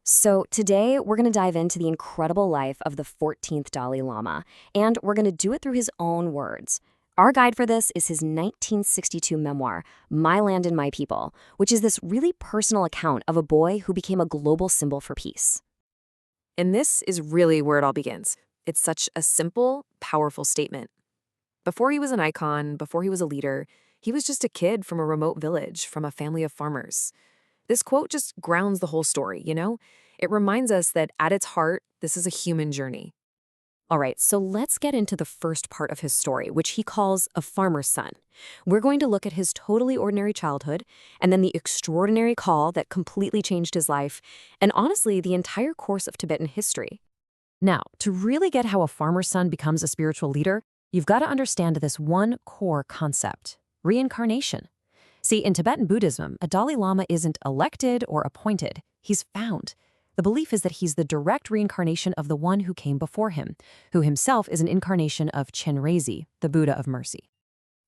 So, today we're going to dive into the incredible life of the 14th Dalai Lama, and we're going to do it through his own words. Our guide for this is his 1962 memoir, My Land and My People, which is this really personal account of a boy who became a global symbol for peace. And this is really where it all begins. It's such a simple, powerful statement. Before he was an icon, before he was a leader, he was just a kid from a remote village, from a family of farmers. This quote just grounds the whole story, you know? It reminds us that at its heart, this is a human journey. All right, so let's get into the first part of his story, which he calls A Farmer's Son. We're going to look at his totally ordinary childhood, and then the extraordinary call that completely changed his life, and honestly, the entire course of Tibetan history. Now, to really get how a farmer's son becomes a spiritual leader, you've got to understand this one core concept: reincarnation. See, in Tibetan Buddhism, a Dalai Lama isn't elected or appointed, he's found. The belief is that he's the direct reincarnation of the one who came before him, who himself is an incarnation of Chenrezig, the Buddha of mercy.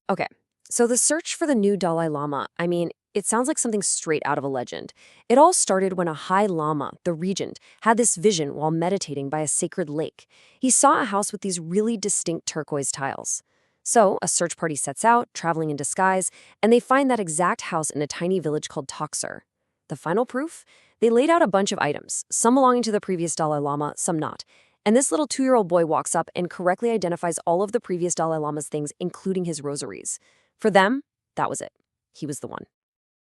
Okay, so the search for the new Dalai Lama, it sounds like something straight out of a legend. It all started when a High Lama, the regent, had this vision while meditating by a sacred lake. He saw a house with these really distinct turquoise tiles. So a search party sets out, traveling in disguise, and they find that exact house in a tiny village called Toxer. The final proof? They laid out a bunch of items, some belonging to the previous Dalai Lama, some not. And this little 2-year-old boy walks up and correctly identifies all of the previous Dalai Lama's things, including his rosaries. For them, that was it. He was the one.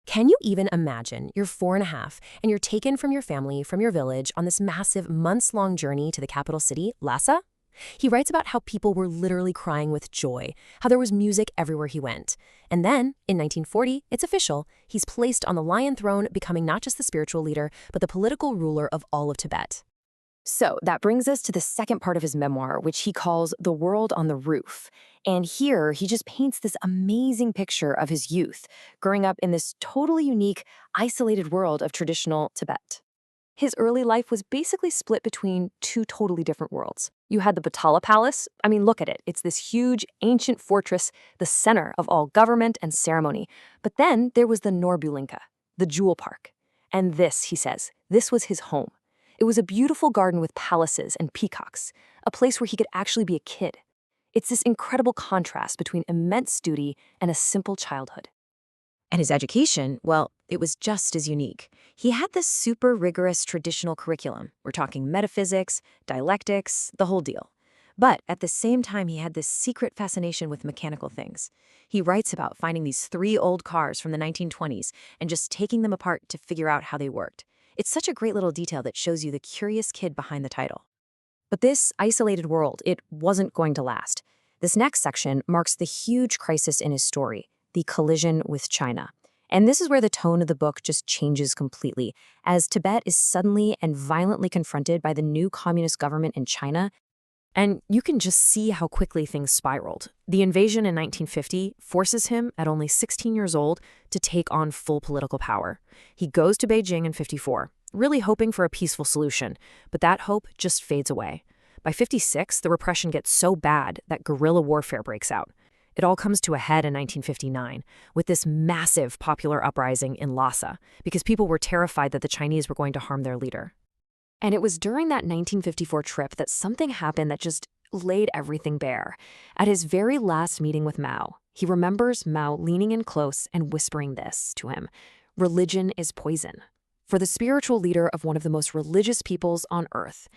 Can you even imagine you're 4.5 and you're taken from your family, from your village, on this massive months-long journey to the capital city, Lhasa? He writes about how people were literally crying with joy, how there was music everywhere he went. And then, in 1940, it's official. He's placed on the lion throne, becoming not just the spiritual leader, but the political ruler of all of Tibet. So that brings us to the second part of his memoir, which he calls The World on the Roof. And here, he just paints this amazing picture of his youth, growing up in this totally unique, isolated world of traditional Tibet. His early life was basically split between two totally different worlds. You had the Potala Palace. Look at it. It's this huge, ancient fortress, the center of all government and ceremony. But then there was the Norbulinka, the jewel park. And this, he says, this was his home. It was a beautiful garden with palaces and peacocks, a place where he could actually be a kid. It's this incredible contrast between immense duty and a simple childhood. And his education, well, it was just as unique. He had this super rigorous traditional curriculum. We're talking metaphysics, dialectics, the whole deal. But at the same time, he had this secret fascination with mechanical things. He writes about finding these 3 old cars from the 1920s and just taking them apart to figure out how they worked. It's such a great little detail that shows you the curious kid behind the title. But this isolated world, it wasn't going to last. This next section marks the huge crisis in his story: the collision with China. And this is where the tone of the book just changes completely, as Tibet is suddenly and violently confronted by the new communist government in China. And you can just see how quickly things spiraled. The invasion in 1950 forces him, at only 16 years old, to take on full political power. He goes to Beijing in 54, really hoping for a peaceful solution, but that hope just fades away. By 56, the repression gets so bad that guerrilla warfare breaks out. It all comes to a head in 1959 with this massive popular uprising in Lhasa because people were terrified that the Chinese were going to harm their leader. And it was during that 1954 trip that something happened that just laid everything bare. At his very last meeting with Mao, he remembers Mao leaning in close and whispering this to him: "Religion is poison." For the spiritual leader of one of the most religious peoples on earth.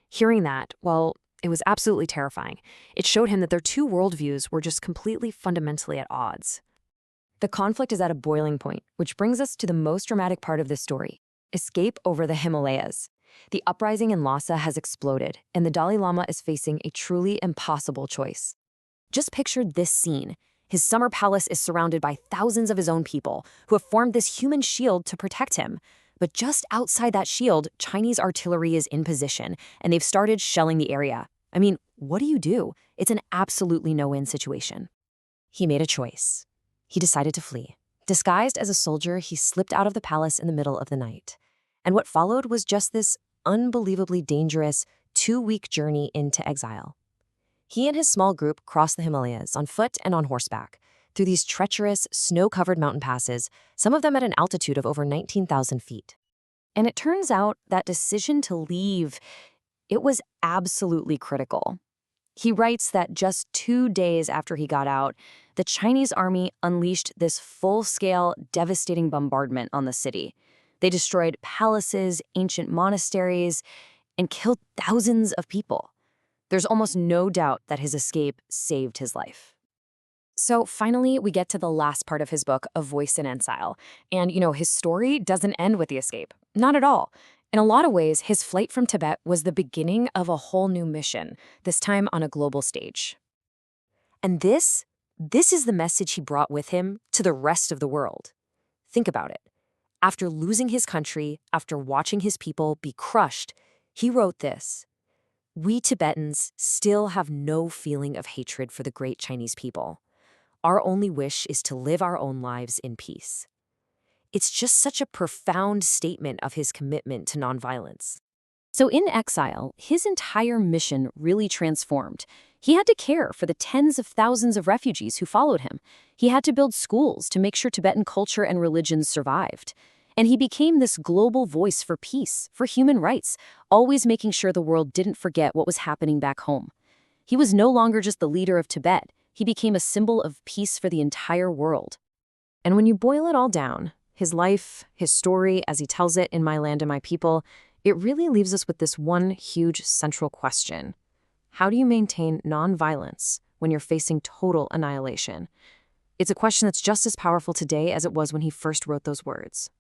Hearing that, well, it was absolutely terrifying. It showed him that their two worldviews were just completely fundamentally at odds. The conflict is at a boiling point, which brings us to the most dramatic part of this story: escape over the Himalayas. The uprising in Lhasa has exploded, and the Dalai Lama is facing a truly impossible choice. Just picture this scene. His summer palace is surrounded by thousands of his own people who have formed this human shield to protect him. But just outside that shield, Chinese artillery is in position, and they've started shelling the area. What do? It's an absolutely no-win situation. He made a choice. He decided to flee. Disguised as a soldier, he slipped out of the palace in the middle of the night. And what followed was just this unbelievably dangerous 2-week journey into exile. He and his small group crossed the Himalayas on foot and on horseback, through these treacherous, snow-covered mountain passes, some of them at an altitude of over 19,000 feet. And it turns out that decision to leave, it was absolutely critical. He writes that just 2 days after he got out, the Chinese army unleashed this full-scale, devastating bombardment on the city. They destroyed palaces, ancient monasteries, and killed thousands of people. There's almost no doubt that his escape saved his life. So finally, we get to the last part of his book, A Voice in Exile. And, his story doesn't end with the escape. Not at all. In a lot of ways, his flight from Tibet was the beginning of a whole new mission, this time on a global stage. And this is the message he brought with him to the rest of the world. Think about it. After losing his country, after watching his people be crushed, he wrote this: "We Tibetans still have no feeling of hatred for the great Chinese people. Our only wish is to live our own lives in peace." It's just such a profound statement of his commitment to nonviolence. So in exile, his entire mission really transformed. He had to care for the tens of thousands of refugees who followed him. He had to build schools to make sure Tibetan culture and religions survived. And he became this global voice for peace, for human rights, always making sure the world didn't forget what was happening back home. He was no longer just the leader of Tibet. He became a symbol of peace for the entire world. And when you boil it all down, his life, his story, as he tells it in My Land and My People, it really leaves us with this one huge central question. How do you maintain nonviolence when you're facing total annihilation? It's a question that's just as powerful today as it was when he first wrote those words.